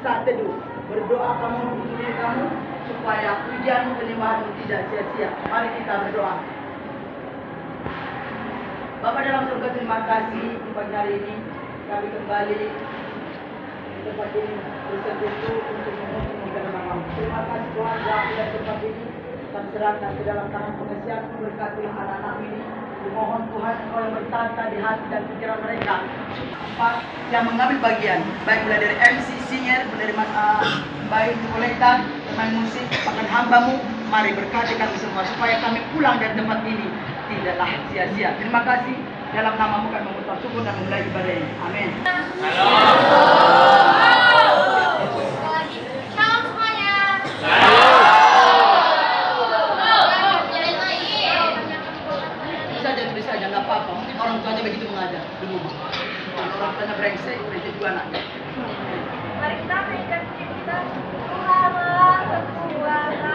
saat teduh. Berdoa kamu untuk diri kamu supaya ujian kelimpahanmu tidak sia-sia. Mari kita berdoa. Bapa dalam surga, terima kasih di pagi hari ini kami kembali di tempat ini bersekutu untuk memuji nama-Mu. Terima kasih Tuhan, waktu dan tempat ini kami serahkan ke dalam tangan pengasihan-Mu. Berkati anak-anak ini. Mohon Tuhan Engkau yang bertata di hati dan pikiran mereka yang mengambil bagian, baik mulai dari MC, singer, dari baik kolektor, pemain musik, bahkan hamba-Mu. Mari berkati kami semua supaya kami pulang dari tempat ini tidaklah sia-sia. Terima kasih. Dalam nama-Mu kami mengucap syukur dan memulai ibadah ini. Amin. Tulis saja, nggak apa-apa. Mungkin orang tuanya begitu mengajar di rumah. Kalau orang tuanya brengsek juga anaknya. Mari kita naikkan kita. Tuhan berkuasa.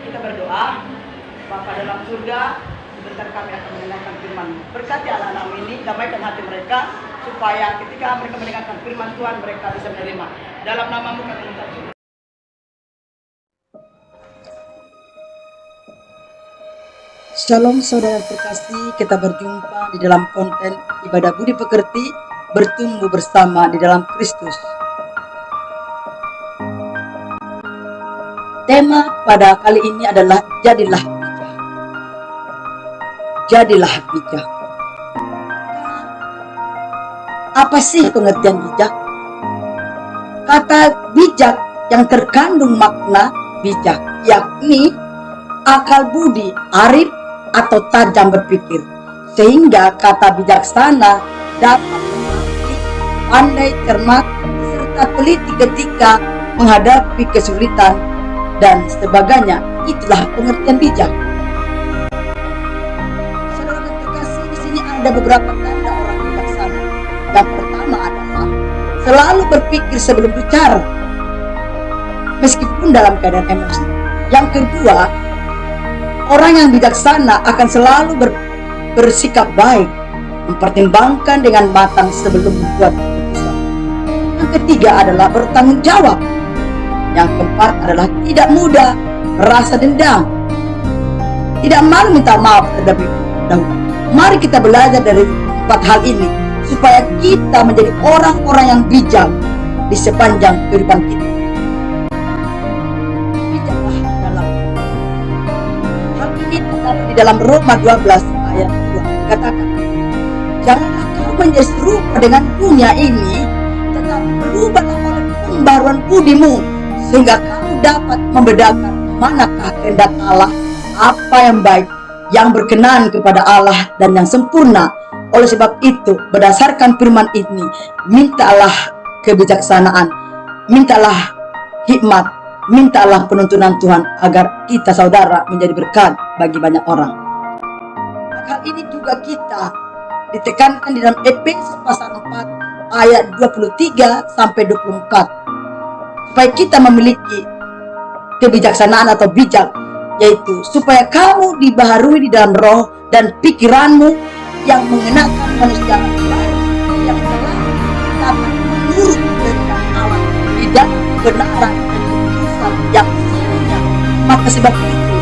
Kita berdoa. Bapa dalam surga, sebentar kami akan mendengarkan firman. Berkati anak-anak ini, damaikan hati mereka, supaya ketika mereka mendengarkan firman Tuhan, mereka bisa menerima. Dalam namamu kami minta syukur. Shalom saudara terkasih, kita berjumpa di dalam konten ibadah budi pekerti, bertumbuh bersama di dalam Kristus. Tema pada kali ini adalah jadilah bijak. Jadilah bijak. Apa sih pengertian bijak? Kata bijak yang terkandung makna bijak, yakni akal budi, arif, atau tajam berpikir, sehingga kata bijaksana dapat mengerti, pandai, cermat, serta teliti ketika menghadapi kesulitan dan sebagainya. Itulah pengertian bijak. Saudara terkasih, di sini ada beberapa tanda orang bijaksana. Yang pertama adalah selalu berpikir sebelum bicara, meskipun dalam keadaan emosi. Yang kedua, orang yang bijaksana akan selalu bersikap baik, mempertimbangkan dengan matang sebelum membuat keputusan. Yang ketiga adalah bertanggung jawab. Yang keempat adalah tidak mudah merasa dendam, tidak malu minta maaf terlebih dahulu. Mari kita belajar dari 4 hal ini supaya kita menjadi orang-orang yang bijak di sepanjang kehidupan kita. Di dalam Roma 12 ayat 2 dikatakan, janganlah kau menjadi serupa dengan dunia ini, tetapi berubahlah oleh pembaruan budimu, sehingga kamu dapat membedakan manakah kehendak Allah, apa yang baik, yang berkenan kepada Allah, dan yang sempurna. Oleh sebab itu, berdasarkan firman ini, mintalah kebijaksanaan, mintalah hikmat, mintalah penuntunan Tuhan agar kita saudara menjadi berkat bagi banyak orang. Maka ini juga kita ditekankan di dalam Efesus pasal 4 ayat 23 sampai 24. Supaya kita memiliki kebijaksanaan atau bijak, yaitu supaya kamu dibaharui di dalam roh dan pikiranmu yang mengenakan manusia baru yang telah dapat menurut kehendak Allah di dalam kebenaran yang sesungguhnya. Maka sebab itu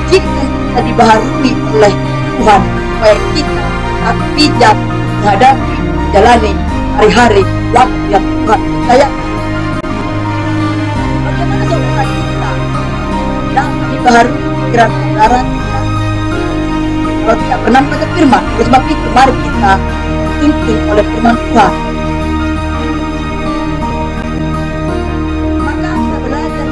izinkan kita dibaharui oleh Tuhan supaya kita dapat bijak menghadapi, jalani hari-hari waktu yang Tuhan percaya. Bagaimana saudara kita dapat dibaharui pikiran saudara kita kalau tidak pernah membaca firman? Oleh sebab itu mari kita dituntun oleh firman Tuhan.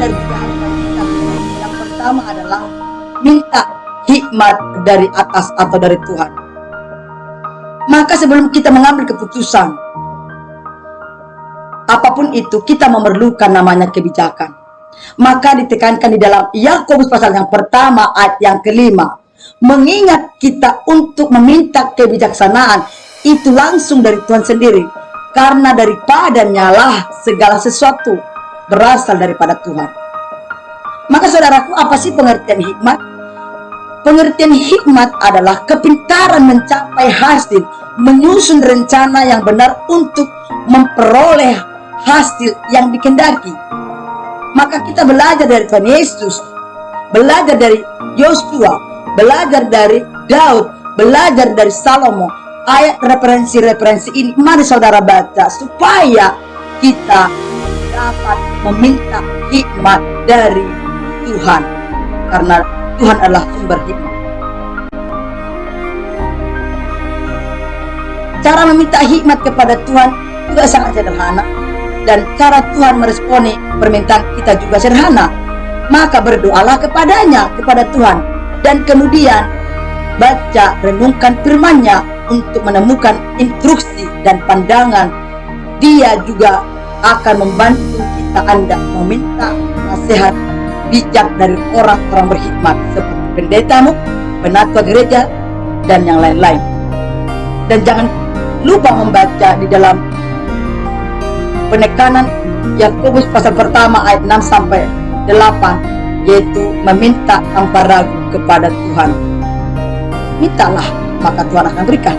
Dari 3 hal yang pertama adalah minta hikmat dari atas atau dari Tuhan. Maka sebelum kita mengambil keputusan apapun itu, kita memerlukan namanya kebijakan. Maka ditekankan di dalam Yakobus pasal yang pertama ayat yang kelima, mengingat kita untuk meminta kebijaksanaan itu langsung dari Tuhan sendiri, karena daripadanya lah segala sesuatu berasal daripada Tuhan. Maka saudaraku, apa sih pengertian hikmat? Pengertian hikmat adalah kepintaran mencapai hasil, menyusun rencana yang benar untuk memperoleh hasil yang dikehendaki. Maka kita belajar dari Tuhan Yesus, belajar dari Yosua, belajar dari Daud, belajar dari Salomo. Ayat referensi-referensi ini mari saudara baca supaya kita dapat meminta hikmat dari Tuhan, karena Tuhan adalah sumber hikmat. Cara meminta hikmat kepada Tuhan juga sangat sederhana, dan cara Tuhan meresponi permintaan kita juga sederhana. Maka berdoalah kepadanya, kepada Tuhan, dan kemudian baca, renungkan firman-Nya untuk menemukan instruksi dan pandangan. Dia juga akan membantu kita Anda meminta nasihat bijak dari orang-orang berhikmat seperti pendetamu, penatua gereja, dan yang lain-lain. Dan jangan lupa membaca di dalam penekanan Yakobus pasal pertama ayat 6 sampai 8 yaitu meminta tanpa ragu kepada Tuhan. Mintalah, maka Tuhan akan berikan.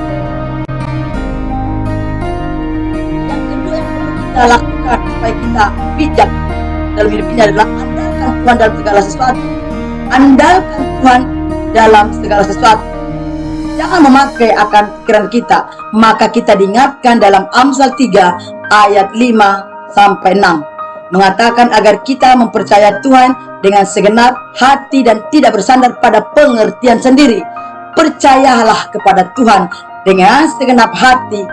Yang kedua yang perlu kita lakukan supaya kita bijak dalam hidup ini adalah andalkan Tuhan dalam segala sesuatu. Andalkan Tuhan dalam segala sesuatu. Jangan memakai akan pikiran kita, maka kita diingatkan dalam Amsal 3 ayat 5 sampai 6 mengatakan agar kita mempercayai Tuhan dengan segenap hati dan tidak bersandar pada pengertian sendiri. Percayalah kepada Tuhan dengan segenap hati,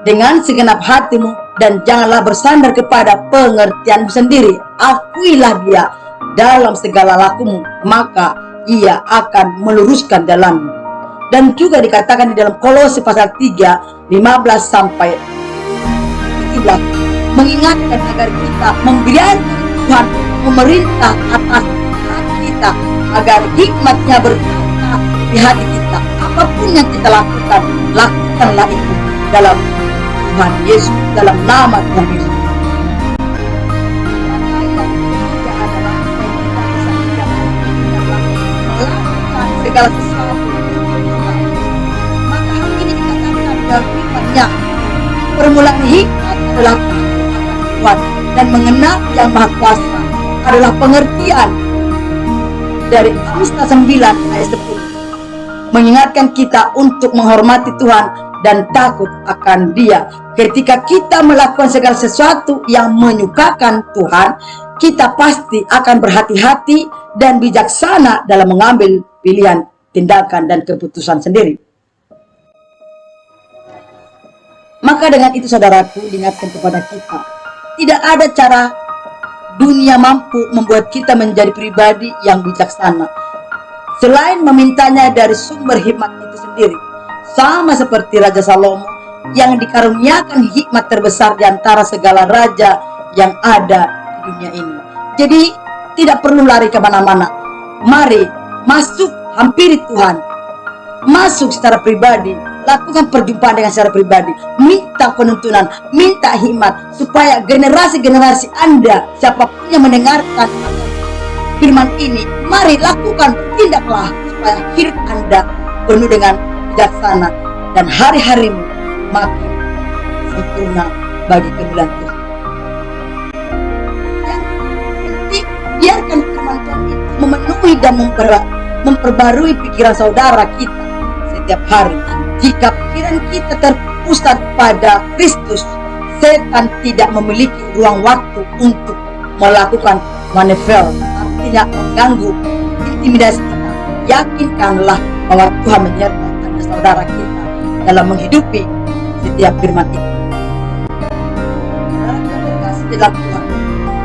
dengan segenap hatimu, dan janganlah bersandar kepada pengertianmu sendiri. Akuilah Dia dalam segala lakumu, maka Ia akan meluruskan jalanmu. Dan juga dikatakan di dalam Kolose pasal 3 15 sampai 17 mengingatkan agar kita membiarkan Tuhan memerintah atas hati kita, agar hikmatnya berkata di hati kita. Apapun yang kita lakukan, lakukanlah itu dalam Tuhan Yesus, dalam nama Tuhan Yesus. Melakukan segala sesuatu. Maka hal ini dikatakan dalam firman-Nya, permulaan hikmat adalah Tuhan, dan mengenal Yang Maha Kuasa adalah pengertian. Dari Amsal 9 ayat 10 mengingatkan kita untuk menghormati Tuhan dan takut akan Dia. Ketika kita melakukan segala sesuatu yang menyukakan Tuhan, kita pasti akan berhati-hati dan bijaksana dalam mengambil pilihan, tindakan, dan keputusan sendiri. Maka dengan itu saudaraku, diingatkan kepada kita, tidak ada cara dunia mampu membuat kita menjadi pribadi yang bijaksana selain memintanya dari sumber hikmat itu sendiri. Sama seperti Raja Salomo yang dikaruniakan hikmat terbesar di antara segala raja yang ada di dunia ini. Jadi tidak perlu lari kemana-mana. Mari masuk, hampiri Tuhan, masuk secara pribadi, lakukan perjumpaan dengan secara pribadi, minta penuntunan, minta hikmat, supaya generasi-generasi Anda, siapapun yang mendengarkan firman ini, mari lakukan, tindaklah, supaya hidup Anda penuh dengan bijaksana dan hari-harimu makin sempurna bagi kemuliaan Tuhan. Yang penting, biarkan firman Tuhan itu memenuhi dan memperbarui pikiran saudara kita setiap hari. Jika pikiran kita terpusat pada Kristus, setan tidak memiliki ruang waktu untuk melakukan manever, artinya mengganggu, intimidasi kita. Yakinkanlah bahwa Tuhan menyertai Anda saudara kita dalam menghidupi setiap firman itu. Saudara yang terkasih dalam Tuhan,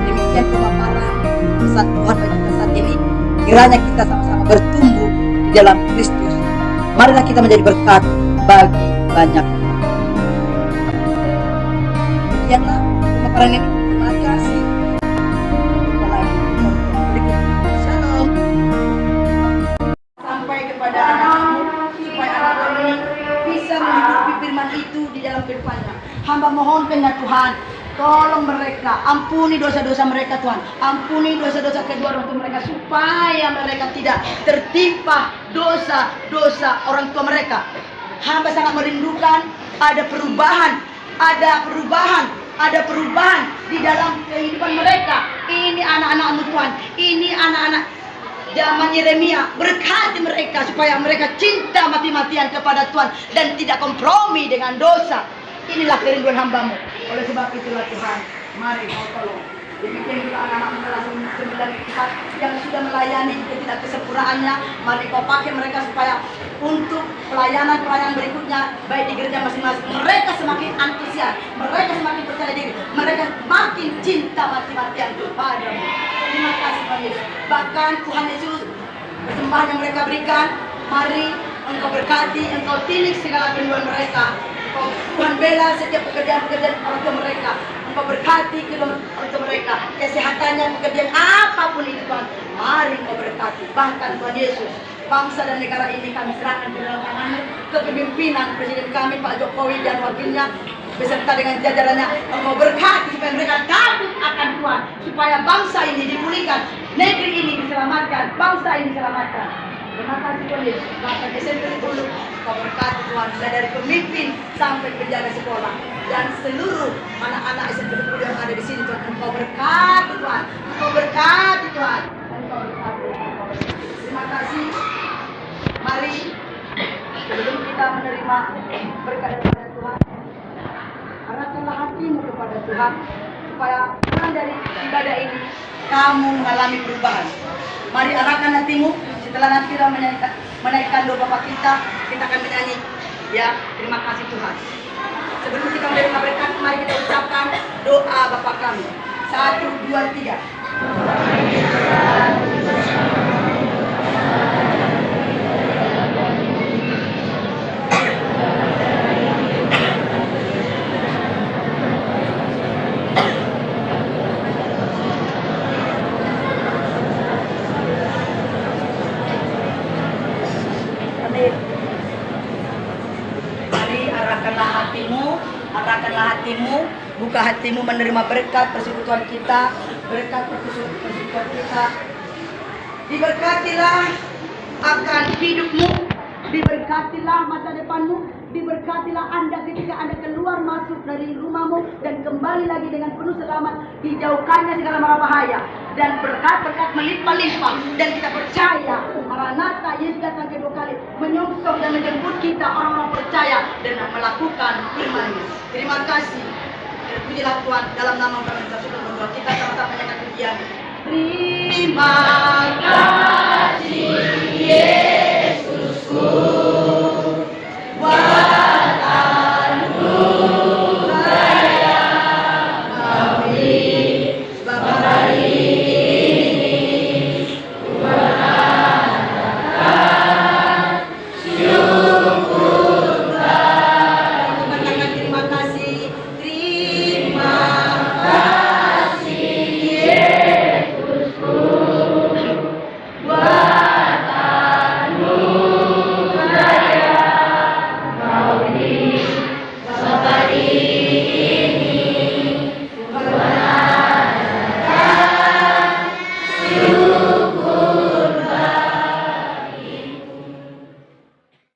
demikian pemaparan pesan Tuhan bagi kita saat ini. Kiranya kita sama-sama bertumbuh di dalam Kristus. Marilah kita menjadi berkat bagi banyak. Demikianlah pemaparan ini. Terima kasih. Jumpa lagi berikutnya. Shalom. Sampai kepada anak-anakmu, supaya anak-anak ini bisa menghidupi firman itu di dalam kehidupannya. Hamba mohonkan ya Tuhan, tolong mereka, ampuni dosa-dosa mereka Tuhan, ampuni dosa-dosa kedua orang tua mereka, supaya mereka tidak tertimpa dosa-dosa orang tua mereka. Hamba sangat merindukan ada perubahan di dalam kehidupan mereka. Ini anak-anak-Mu Tuhan, ini anak-anak zaman Yeremia. Berkati mereka supaya mereka cinta mati-matian kepada Tuhan dan tidak kompromi dengan dosa. Inilah kerinduan hamba-Mu. Oleh sebab itulah Tuhan, mari Kau tolong. Demikian juga anak-anak kelas 9 yang sudah melayani ketidaksempurnaannya, mari Kau pakai mereka supaya untuk pelayanan berikutnya, baik di gereja masing-masing, mereka semakin antusias, mereka semakin percaya diri, mereka makin cinta mati-matian kepada-Mu. Terima kasih Tuhan Yesus. Bahkan Tuhan Yesus, persembahan yang mereka berikan, mari Engkau berkati, Engkau tilik segala kerinduan mereka. Tuhan bela setiap pekerjaan-pekerjaan orang tua mereka. Engkau berkati kedua orang tua mereka, kesehatannya, pekerjaan apapun itu Tuhan, mari Engkau berkati. Bahkan Tuhan Yesus, bangsa dan negara ini kami serahkan ke dalam tangan-Mu, kepemimpinan Presiden kami Pak Jokowi dan wakilnya beserta dengan jajarannya. Engkau berkati supaya mereka takut akan Tuhan, supaya bangsa ini dipulihkan, negeri ini diselamatkan, bangsa ini diselamatkan. Terima kasih Tuhan Yesus. Bahkan SMP dulu Kau berkati Tuhan, mulai dari pemimpin sampai penjaga sekolah dan seluruh anak-anak SMP dulu yang ada di sini Tuhan. Engkau berkati Tuhan, Engkau berkati Tuhan, Engkau berkati. Terima kasih. Mari sebelum kita menerima berkat daripada Tuhan, arahkanlah hatimu kepada Tuhan supaya pulang dari ibadah ini kamu mengalami perubahan. Mari arahkan hatimu. Setelah nanti kita menaikkan doa Bapa kita akan menyanyi. Ya, terima kasih Tuhan. Sebelum kita menerima berkat, mari kita ucapkan doa Bapa kami. 1, 2, 3. Arahkanlah hatimu, buka hatimu menerima berkat persekutuan kita, berkat persekutuan kita. Diberkatilah akan hidupmu, diberkatilah masa depanmu, diberkatilah Anda ketika Anda keluar masuk dari rumahmu dan kembali lagi dengan penuh selamat, dijauhkannya segala mara bahaya dan berkat-berkat melimpah-limpah. Dan kita percaya Maranatha, Yesus datang kedua kali menyongsong dan menjemput kita orang-orang percaya dan melakukan iman-Nya. Terima kasih. Terpujilah Tuhan, dalam nama kami kita sudah berdoa. Kita sama-sama menyanyikan pujian. Terima kasih.